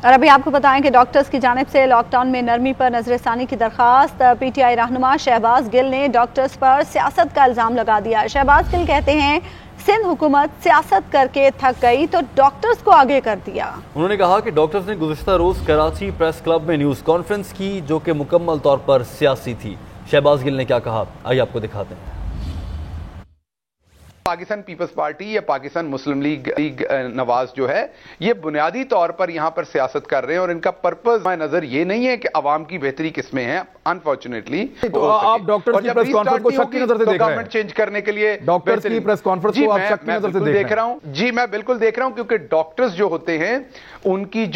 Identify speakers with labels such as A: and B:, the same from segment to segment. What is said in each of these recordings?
A: اور ابھی آپ کو بتائیں کہ ڈاکٹرز کی جانب سے لاک ڈاؤن میں نرمی پر نظر ثانی کی درخواست. پی ٹی آئی رہنما شہباز گل نے ڈاکٹرز پر سیاست کا الزام لگا دیا. شہباز گل کہتے ہیں سندھ حکومت سیاست کر کے تھک گئی تو ڈاکٹرز کو آگے کر دیا.
B: انہوں نے کہا کہ ڈاکٹرز نے گزشتہ روز کراچی پریس کلب میں نیوز کانفرنس کی جو کہ مکمل طور پر سیاسی تھی. شہباز گل نے کیا کہا آئیے آپ کو دکھاتے ہیں.
C: پاکستان پیپلز پارٹی یا پاکستان مسلم لیگ نواز جو ہے یہ بنیادی طور پر یہاں پر سیاست کر رہے ہیں اور ان کا پرپز نظر یہ نہیں ہے کہ عوام کی بہتری کس میں ہے. انفارچونیٹلی
D: تو آپ ڈاکٹرز کی پریس کانفرنس کو شک کی نظر سے دیکھ رہے ہیں.
C: گورنمنٹ چینج کرنے کے لیے
D: ڈاکٹرز کی پریس کانفرنس کو آپ شک کی نظر سے دیکھ رہے ہیں.
C: جی میں بالکل دیکھ رہا ہوں کیونکہ ڈاکٹرز جو ہوتے ہیں ان کی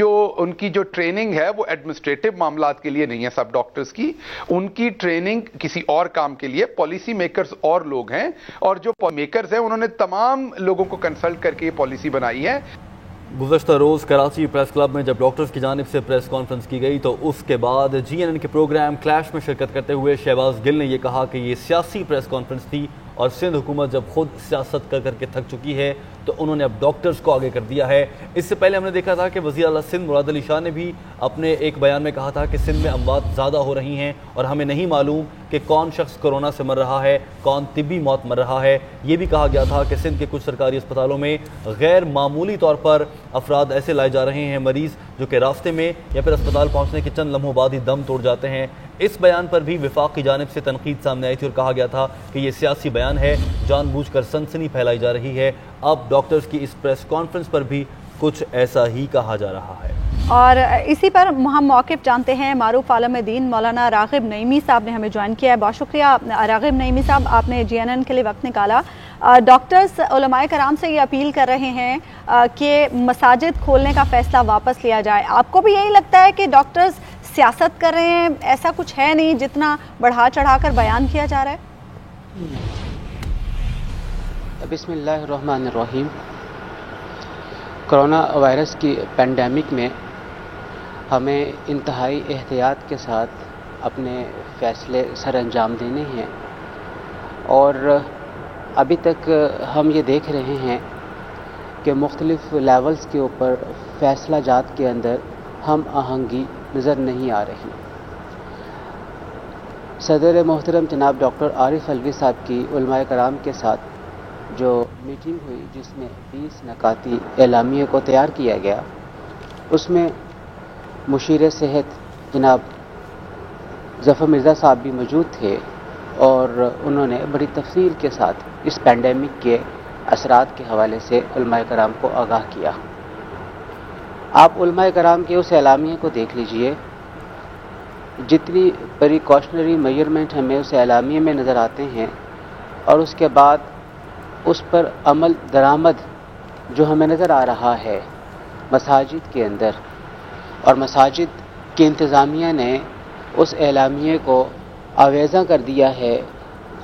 C: جو ٹریننگ ہے وہ ایڈمنسٹریٹو معاملات کے لیے نہیں ہے. سب ڈاکٹرز کی ان کی ٹریننگ کسی اور کام کے لیے. پالیسی میکرز اور لوگ ہیں اور جو میکرز ہیں انہوں نے تمام لوگوں کو کنسلٹ کر کے یہ پالیسی بنائی ہے.
B: گزشتہ روز کراچی پریس کلب میں جب ڈاکٹرز کی جانب سے پریس کانفرنس کی گئی تو اس کے بعد جی این این کے پروگرام کلیش میں شرکت کرتے ہوئے شہباز گل نے یہ کہا کہ یہ سیاسی پریس کانفرنس تھی اور سندھ حکومت جب خود سیاست کر کے تھک چکی ہے تو انہوں نے اب ڈاکٹرز کو آگے کر دیا ہے. اس سے پہلے ہم نے دیکھا تھا کہ وزیر اعلیٰ سندھ مراد علی شاہ نے بھی اپنے ایک بیان میں کہا تھا کہ سندھ میں اموات زیادہ ہو رہی ہیں اور ہمیں نہیں معلوم کہ کون شخص کرونا سے مر رہا ہے, کون طبی موت مر رہا ہے. یہ بھی کہا گیا تھا کہ سندھ کے کچھ سرکاری اسپتالوں میں غیر معمولی طور پر افراد ایسے لائے جا رہے ہیں مریض جو کہ راستے میں یا پھر اسپتال پہنچنے کے چند لمحوں بعد ہی دم توڑ جاتے ہیں. اس بیان پر بھی وفاق کی جانب سے تنقید سامنے آئی تھی اور کہا گیا تھا کہ یہ سیاسی بیان ہے, جان بوجھ کر سنسنی پھیلائی جا رہی ہے. اب ڈاکٹرز کی اس پریس کانفرنس پر بھی کچھ ایسا ہی کہا جا رہا ہے.
A: اور اسی پر ہم موقف جانتے ہیں. معروف عالم دین مولانا راغب نعیمی صاحب نے ہمیں جوائن کیا ہے. بہت شکریہ راغب نعیمی صاحب, آپ نے جی این این کے لیے وقت نکالا. ڈاکٹرز علماء کرام سے یہ اپیل کر رہے ہیں کہ مساجد کھولنے کا فیصلہ واپس لیا جائے. آپ کو بھی یہی لگتا ہے کہ ڈاکٹرز سیاست کر رہے ہیں, ایسا کچھ ہے نہیں جتنا بڑھا چڑھا کر بیان کیا جا رہا ہے؟
E: بسم اللہ الرحمن الرحیم. کرونا وائرس کی پینڈیمک میں ہمیں انتہائی احتیاط کے ساتھ اپنے فیصلے سر انجام دینے ہیں اور ابھی تک ہم یہ دیکھ رہے ہیں کہ مختلف لیولز کے اوپر فیصلہ جات کے اندر ہم آہنگی نظر نہیں آ رہی. صدر محترم جناب ڈاکٹر عارف علوی صاحب کی علماء کرام کے ساتھ جو میٹنگ ہوئی جس میں 20 نکاتی اعلامیے کو تیار کیا گیا, اس میں مشیر صحت جناب ظفر مرزا صاحب بھی موجود تھے اور انہوں نے بڑی تفصیل کے ساتھ اس پینڈیمک کے اثرات کے حوالے سے علماء کرام کو آگاہ کیا. آپ علماء کرام کے اس اعلامیے کو دیکھ لیجئے. جتنی پریکاشنری میجرمنٹ ہمیں اس اعلامیے میں نظر آتے ہیں اور اس کے بعد اس پر عمل درآمد جو ہمیں نظر آ رہا ہے مساجد کے اندر, اور مساجد کی انتظامیہ نے اس اعلامیے کو آویزاں کر دیا ہے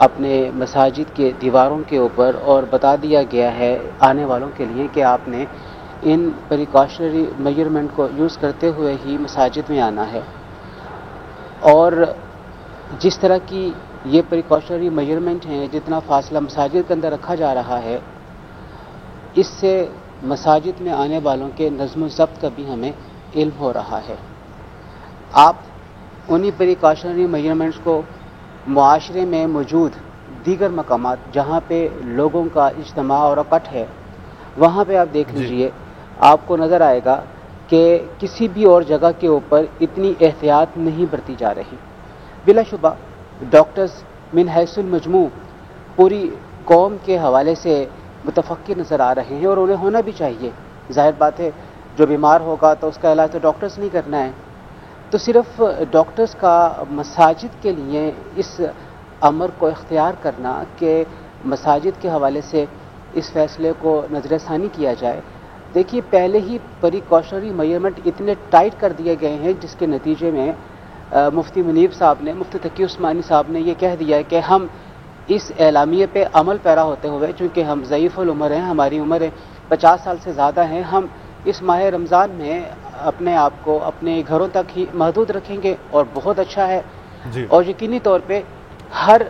E: اپنے مساجد کے دیواروں کے اوپر اور بتا دیا گیا ہے آنے والوں کے لیے کہ آپ نے ان پریکاشنری میجرمنٹ کو یوز کرتے ہوئے ہی مساجد میں آنا ہے. اور جس طرح کی یہ پریکاشنری میجرمنٹ ہیں, جتنا فاصلہ مساجد کے اندر رکھا جا رہا ہے, اس سے مساجد میں آنے والوں کے نظم و ضبط کا بھی ہمیں علم ہو رہا ہے. آپ انہی پریکاشنری میجرمنٹس کو معاشرے میں موجود دیگر مقامات جہاں پہ لوگوں کا اجتماع اور اکٹھ ہے وہاں پہ آپ دیکھ لیجئے, آپ کو نظر آئے گا کہ کسی بھی اور جگہ کے اوپر اتنی احتیاط نہیں برتی جا رہی. بلا شبہ ڈاکٹرز من حیث المجموع پوری قوم کے حوالے سے متفقر نظر آ رہے ہیں اور انہیں ہونا بھی چاہیے. ظاہر بات ہے جو بیمار ہوگا تو اس کا علاج تو ڈاکٹرز نہیں کرنا ہے. تو صرف ڈاکٹرز کا مساجد کے لیے اس امر کو اختیار کرنا کہ مساجد کے حوالے سے اس فیصلے کو نظر ثانی کیا جائے. دیکھیے پہلے ہی پریکاشنری میجرمنٹ اتنے ٹائٹ کر دیے گئے ہیں جس کے نتیجے میں مفتی منیب صاحب نے, مفتی تقی عثمانی صاحب نے یہ کہہ دیا ہے کہ ہم اس اعلامیے پہ عمل پیرا ہوتے ہوئے, چونکہ ہم ضعیف العمر ہیں, ہماری عمر 50 سال سے زیادہ ہیں, ہم اس ماہ رمضان میں اپنے آپ کو اپنے گھروں تک ہی محدود رکھیں گے اور بہت اچھا ہے. اور یقینی طور پہ ہر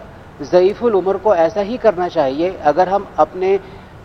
E: ضعیف العمر کو ایسا ہی کرنا چاہیے. اگر ہم اپنے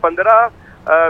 F: 15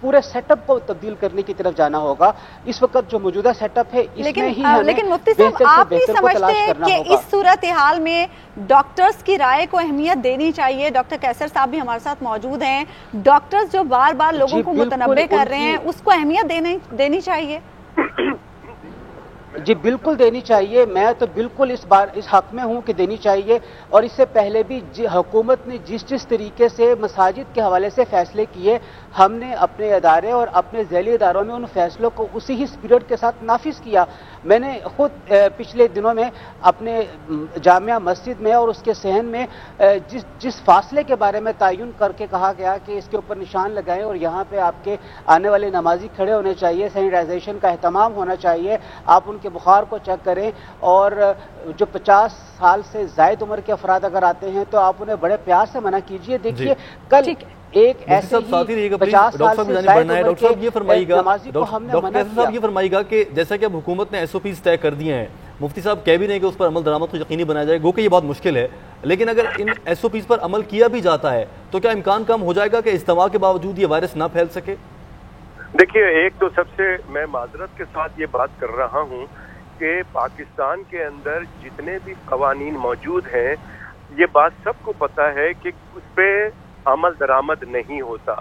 E: پورے سیٹ اپ کو تبدیل کرنے کی طرف جانا ہوگا. اس وقت جو موجودہ سیٹ اپ ہے اس میں ہی
A: لیکن مفتی صاحب آپ بھی سمجھتے ہیں کہ اس صورتحال میں ڈاکٹرز کی رائے کو اہمیت دینی چاہیے؟ ڈاکٹر کیسر صاحب بھی ہمارے ساتھ موجود ہیں. ڈاکٹرز جو بار بار لوگوں کو متنبع کر رہے ہیں اس کو اہمیت دینی چاہیے.
E: جی بالکل دینی چاہیے. میں تو بالکل اس حق میں ہوں کہ دینی چاہیے. اور اس سے پہلے بھی حکومت نے جس طریقے سے مساجد کے حوالے سے فیصلے کیے, ہم نے اپنے ادارے اور اپنے ذیلی اداروں میں ان فیصلوں کو اسی ہی اسپرٹ کے ساتھ نافذ کیا. میں نے خود پچھلے دنوں میں اپنے جامعہ مسجد میں اور اس کے صحن میں جس فاصلے کے بارے میں تعین کر کے کہا گیا کہ اس کے اوپر نشان لگائیں اور یہاں پہ آپ کے آنے والے نمازی کھڑے ہونے چاہیے, سینیٹائزیشن کا اہتمام ہونا چاہیے, آپ ان کے بخار کو چیک کریں, اور جو 50 سال سے زائد عمر کے افراد اگر آتے ہیں تو آپ انہیں بڑے پیار سے منع کیجئے. دیکھیے کل ایک ایسے ہی 50 سال سے زائد عمر کے نمازی کو ہم نے منع کیا.
B: یہ فرمائیے گا کہ جیسا کہ اب حکومت نے ایس او پیز طے کر دیے ہیں, مفتی صاحب کہہ بھی نہیں کہ اس پر عمل درآمد کو یقینی بنایا جائے, گو کہ یہ بہت مشکل ہے, لیکن اگر ان ایس او پیز پر عمل کیا بھی جاتا ہے تو کیا امکان کم ہو جائے گا کہ اجتماع کے باوجود یہ وائرس نہ پھیل سکے؟
F: دیکھیے, ایک تو سب سے میں معذرت کے ساتھ یہ بات کر رہا ہوں کہ پاکستان کے اندر جتنے بھی قوانین موجود ہیں یہ بات سب کو پتہ ہے کہ اس پہ عمل درآمد نہیں ہوتا.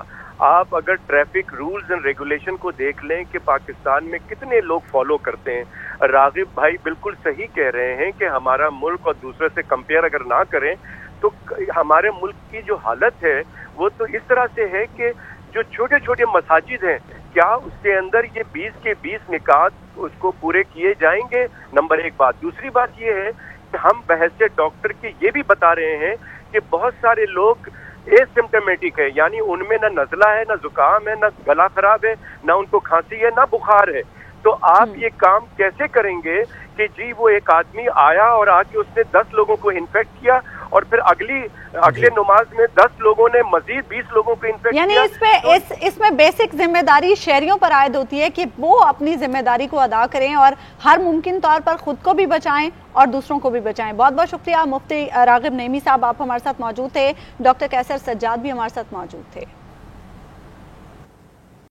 F: آپ اگر ٹریفک رولز اینڈ ریگولیشن کو دیکھ لیں کہ پاکستان میں کتنے لوگ فالو کرتے ہیں. راغب بھائی بالکل صحیح کہہ رہے ہیں کہ ہمارا ملک اور دوسرے سے کمپیئر اگر نہ کریں تو ہمارے ملک کی جو حالت ہے وہ تو اس طرح سے ہے کہ جو چھوٹے چھوٹے مساجد ہیں, کیا اس کے اندر یہ 20 کے 20 نکات اس کو پورے کیے جائیں گے؟ نمبر ایک بات. دوسری بات یہ ہے کہ ہم بحیثیت ڈاکٹر کے یہ بھی بتا رہے ہیں کہ بہت سارے لوگ ایسمپٹمیٹک ہے, یعنی ان میں نہ نزلہ ہے, نہ زکام ہے, نہ گلا خراب ہے, نہ ان کو کھانسی ہے, نہ بخار ہے. تو آپ یہ کام کیسے کریں گے کہ جی وہ ایک آدمی آیا اور آ کے اس نے 10 لوگوں کو انفیکٹ کیا اور پھر اگلے نماز میں 10 لوگوں نے مزید 20 لوگوں کو انفیکٹ کیا؟
A: یعنی اس میں بیسک ذمہ داری شہریوں پر عائد ہوتی ہے کہ وہ اپنی ذمہ داری کو ادا کریں اور ہر ممکن طور پر خود کو بھی بچائیں اور دوسروں کو بھی بچائیں. بہت بہت شکریہ مفتی راغب نعیمی صاحب, آپ ہمارے ساتھ موجود تھے. ڈاکٹر کیسر سجاد بھی ہمارے ساتھ موجود تھے.